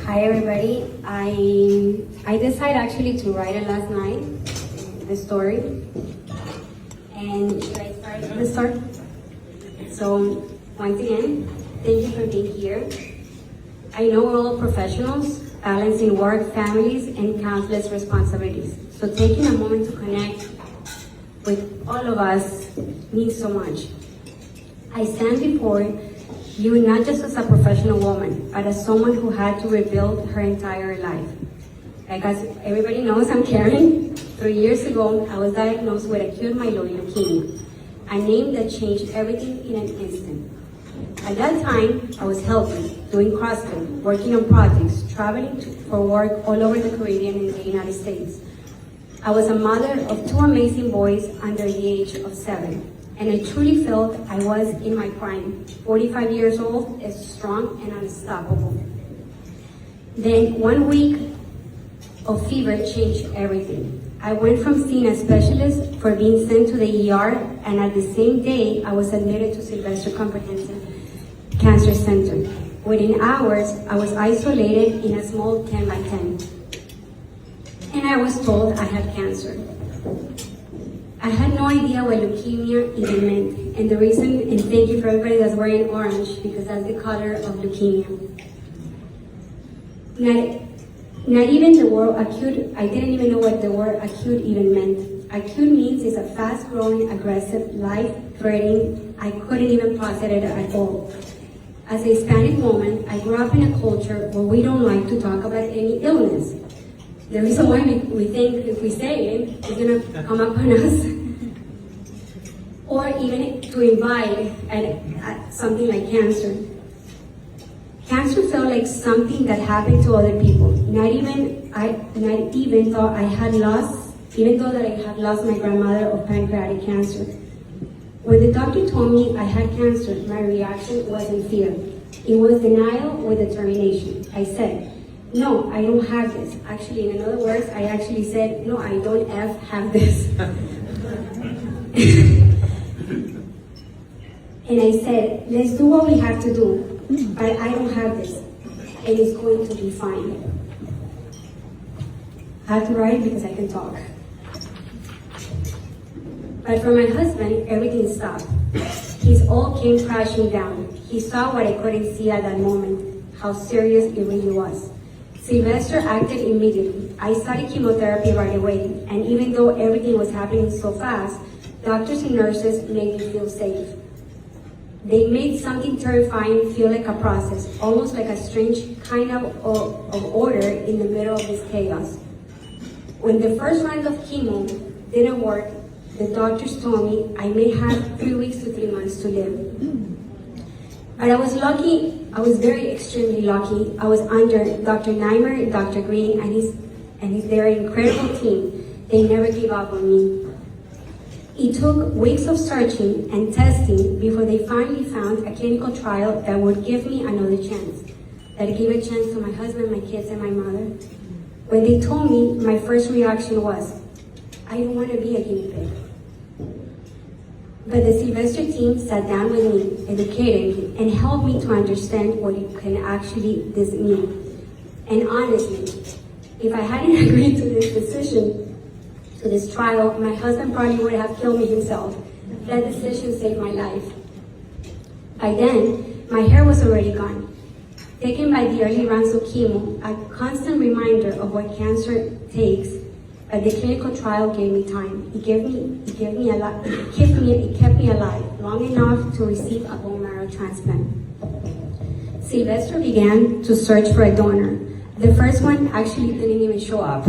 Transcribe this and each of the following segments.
Hi everybody. I decided actually to write it last night, the story. And should I start the start? So once again, thank you for being here. I know we're all professionals, balancing work, families, and countless responsibilities. So taking a moment to connect with all of us means so much. I stand before you not just as a professional woman, but as someone who had to rebuild her entire life. Like as everybody knows, I'm Karen. 3 years ago, I was diagnosed with acute myeloid leukemia, a name that changed everything in an instant. At that time, I was healthy, doing CrossFit, working on projects, traveling for work all over the Caribbean and the United States. I was a mother of 2 amazing boys under the age of 7. And I truly felt I was in my prime, 45 years old, as strong and unstoppable. Then 1 week of fever changed everything. I went from seeing a specialist for being sent to the ER, and at the same day, I was admitted to Sylvester Comprehensive Cancer Center. Within hours, I was isolated in a small 10 by 10. And I was told I had cancer. I had no idea what leukemia even meant, and the reason, and thank you for everybody that's wearing orange, because that's the color of leukemia. Not even the word acute, I didn't even know what the word acute even meant. Acute means it's a fast-growing, aggressive, life-threatening. I couldn't even process it at all. As a Hispanic woman, I grew up in a culture where we don't like to talk about any illness. The reason why we think if we say it, it's gonna come up on us. Or even to invite at something like cancer. Cancer felt like something that happened to other people. Not even though I had lost my grandmother of pancreatic cancer. When the doctor told me I had cancer, my reaction wasn't fear. It was denial with determination. I said, no, I don't have this. Actually, in other words, I actually said, no, I don't have this. And I said, let's do what we have to do, but I don't have this, and it's going to be fine. I have to write because I can talk. But for my husband, everything stopped. His all came crashing down. He saw what I couldn't see at that moment, how serious it really was. Sylvester acted immediately. I started chemotherapy right away, and even though everything was happening so fast, doctors and nurses made me feel safe. They made something terrifying feel like a process, almost like a strange kind of order in the middle of this chaos. When the first round of chemo didn't work, the doctors told me I may have 3 weeks to 3 months to live. But I was lucky, I was very extremely lucky. I was under Dr. Neimer, Dr. Green, and their incredible team. They never gave up on me. It took weeks of searching and testing before they finally found a clinical trial that would give me another chance, that gave a chance to my husband, my kids, and my mother. When they told me, my first reaction was, I don't want to be a guinea pig. But the Sylvester team sat down with me, educated me, and helped me to understand what it can actually this mean. And honestly, if I hadn't agreed to this decision, to this trial, my husband probably would have killed me himself. That decision saved my life. By then, my hair was already gone. Taken by the early rounds of chemo, a constant reminder of what cancer takes, but the clinical trial gave me time. It kept me alive long enough to receive a bone marrow transplant. Sylvester began to search for a donor. The first one actually didn't even show up.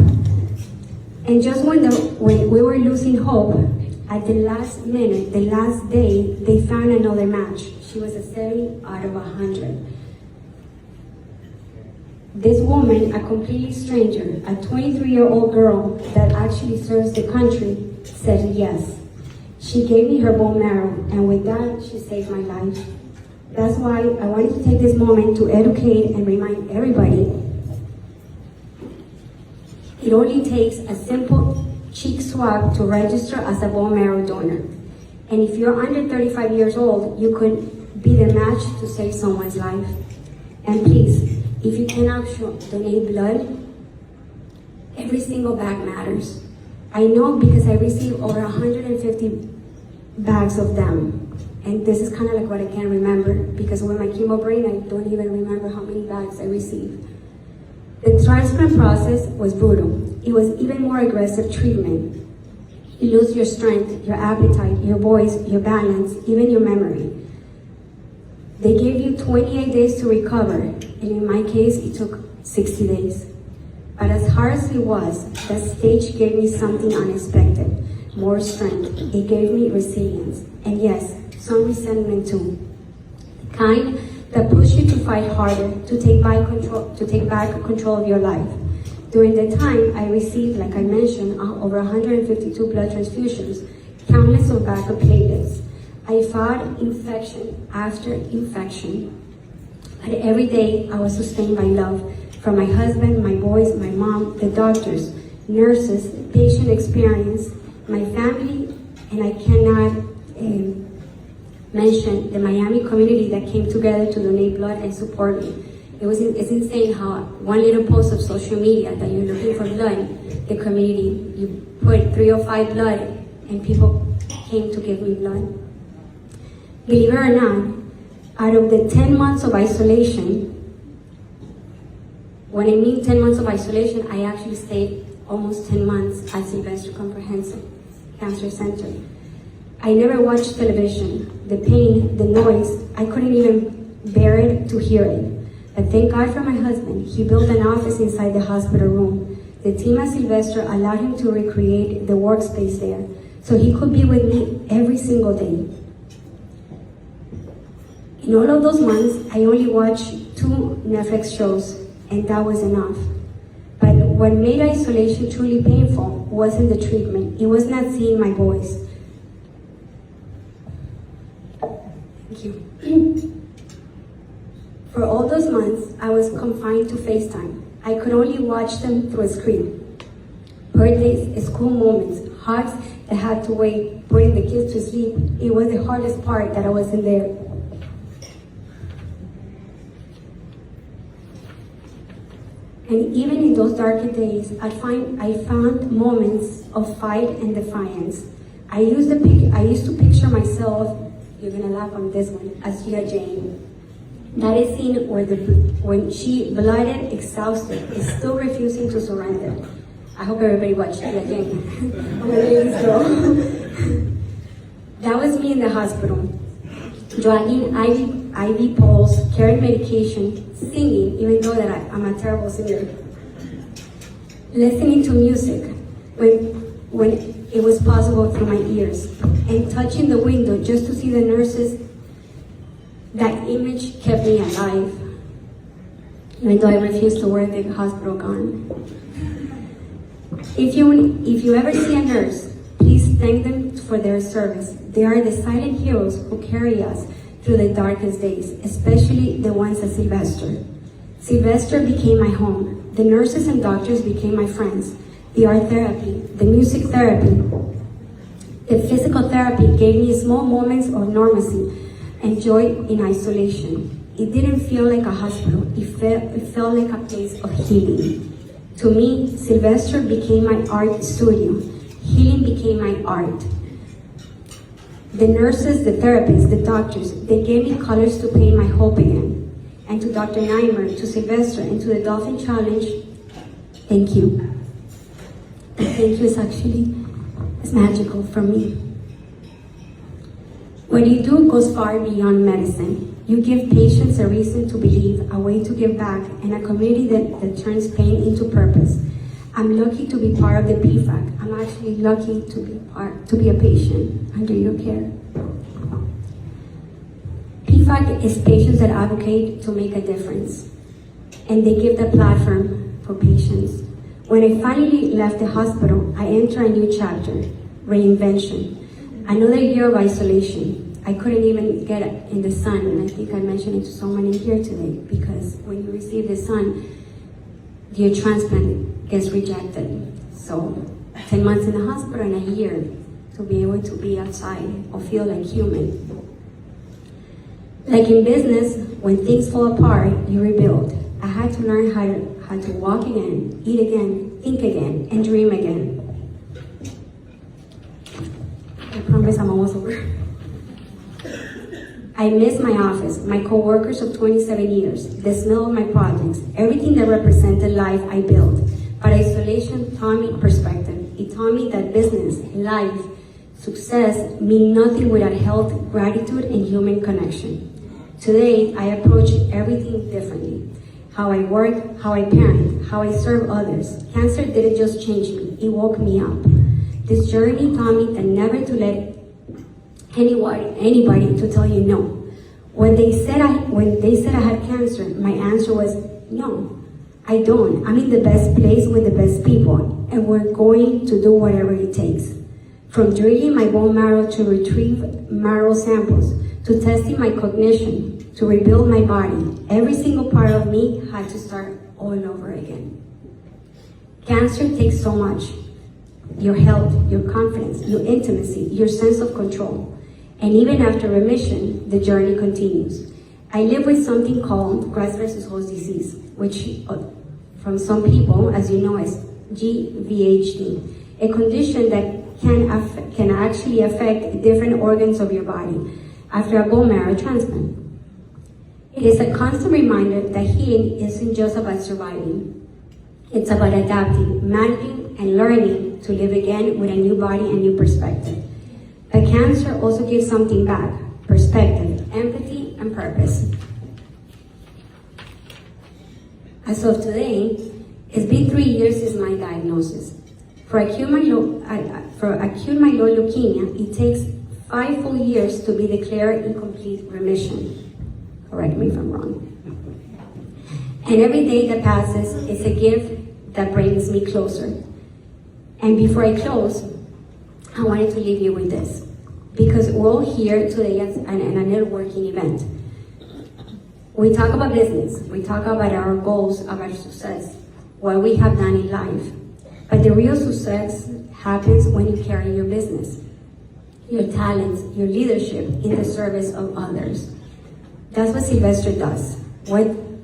And just when we were losing hope, at the last minute, the last day, they found another match. She was a 70 out of 100. This woman, a completely stranger, a 23-year-old girl that actually serves the country, said yes. She gave me her bone marrow, and with that, she saved my life. That's why I wanted to take this moment to educate and remind everybody it only takes a simple cheek swab to register as a bone marrow donor. And if you're under 35 years old, you could be the match to save someone's life. And please, if you cannot donate blood, every single bag matters. I know because I received over 150 bags of them. And this is kind of like what I can't remember, because with my chemo brain, I don't even remember how many bags I received. The transplant process was brutal. It was even more aggressive treatment. You lose your strength, your appetite, your voice, your balance, even your memory. They gave you 28 days to recover, and in my case, it took 60 days. But as hard as it was, that stage gave me something unexpected, more strength. It gave me resilience, and yes, some resentment too. The kind that pushed you to fight harder, to take back control of your life. During the time, I received, like I mentioned, over 152 blood transfusions, countless of backup platelets. I fought infection after infection. But every day, I was sustained by love from my husband, my boys, my mom, the doctors, nurses, patient experience, my family, and I cannot mention the Miami community that came together to donate blood and support me. It's insane how one little post of social media that you're looking for blood, the community, you put 305 blood, and people came to give me blood. Believe it or not, out of the 10 months of isolation, when I mean 10 months of isolation, I actually stayed almost 10 months at Sylvester Comprehensive Cancer Center. I never watched television. The pain, the noise, I couldn't even bear it to hear it. But thank God for my husband. He built an office inside the hospital room. The team at Sylvester allowed him to recreate the workspace there, so he could be with me every single day. In all of those months, I only watched 2 Netflix shows, and that was enough. But what made isolation truly painful wasn't the treatment. It was not seeing my boys. Thank you. For all those months, I was confined to FaceTime. I could only watch them through a screen. Birthdays, school moments, hugs that had to wait, putting the kids to sleep. It was the hardest part that I wasn't there. And even in those darker days, I found moments of fight and defiance. I used to picture myself, you're gonna laugh on this one, as Gia Jane. That is scene where when she, blooded, exhausted, is still refusing to surrender. I hope everybody watched Gia Jane. I'm a lady's girl. That was me in the hospital, dragging IV poles, carrying medication, singing, even though that I'm a terrible singer. Listening to music when it was possible through my ears, and touching the window just to see the nurses. That image kept me alive, even though I refused to wear the hospital gown. If you ever see a nurse, please thank them for their service. They are the silent heroes who carry us through the darkest days, especially the ones at Sylvester. Sylvester became my home. The nurses and doctors became my friends. The art therapy, the music therapy, the physical therapy gave me small moments of normalcy and joy in isolation. It didn't feel like a hospital. It felt like a place of healing. To me, Sylvester became my art studio. Healing became my art. The nurses, the therapists, the doctors, they gave me colors to paint my hope again. And to Dr. Neimer, to Sylvester, and to the Dolphin Challenge, thank you. The thank you is actually magical for me. What you do goes far beyond medicine. You give patients a reason to believe, a way to give back, and a community that turns pain into purpose. I'm lucky to be part of the PFAC. I'm actually lucky to be a patient under your care. PFAC is patients that advocate to make a difference, and they give the platform for patients. When I finally left the hospital, I entered a new chapter, reinvention. Another year of isolation. I couldn't even get in the sun, and I think I mentioned it to so many here today, because when you receive the sun, your transplant gets rejected. So 10 months in the hospital and a year to be able to be outside or feel like human. Like in business, when things fall apart, you rebuild. I had to learn how to walk again, eat again, think again, and dream again. I promise I'm almost over. I miss my office, my co-workers of 27 years, the smell of my projects, everything that represented life I built. But isolation taught me perspective. It taught me that business, life, success mean nothing without health, gratitude, and human connection. Today, I approach everything differently. How I work, how I parent, how I serve others. Cancer didn't just change me, it woke me up. This journey taught me that never to let anybody to tell you no. When they said I had cancer, my answer was no, I don't. I'm in the best place with the best people, and we're going to do whatever it takes. From drilling my bone marrow to retrieve marrow samples, to testing my cognition, to rebuild my body, every single part of me had to start all over again. Cancer takes so much. Your health, your confidence, your intimacy, your sense of control. And even after remission, the journey continues. I live with something called graft versus host disease, which from some people, as you know, is GVHD, a condition that can actually affect different organs of your body after a bone marrow transplant. It is a constant reminder that healing isn't just about surviving. It's about adapting, managing, and learning to live again with a new body and new perspective. But cancer also gives something back: perspective, empathy, and purpose. As of today, it's been 3 years since my diagnosis. For acute myeloid leukemia, it takes 5 full years to be declared in complete remission. Correct me if I'm wrong. And every day that passes is a gift that brings me closer. And before I close, I wanted to leave you with this, because we're all here today at a networking event. We talk about business, we talk about our goals, about success, what we have done in life. But the real success happens when you carry your business, your talents, your leadership in the service of others. That's what Sylvester does.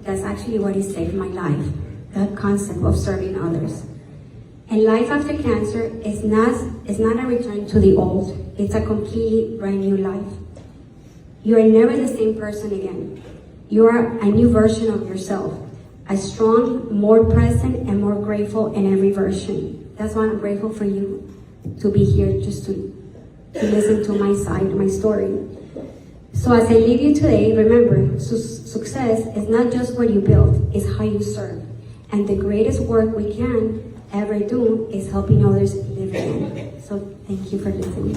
That's actually what he saved my life, that concept of serving others. And life after cancer is not a return to the old. It's a completely brand new life. You are never the same person again. You are a new version of yourself, a strong, more present, and more grateful in every version. That's why I'm grateful for you to be here, just to listen to my side, my story. So as I leave you today, remember, success is not just what you build, it's how you serve. And the greatest work we can ever do is helping others live again. So thank you for listening.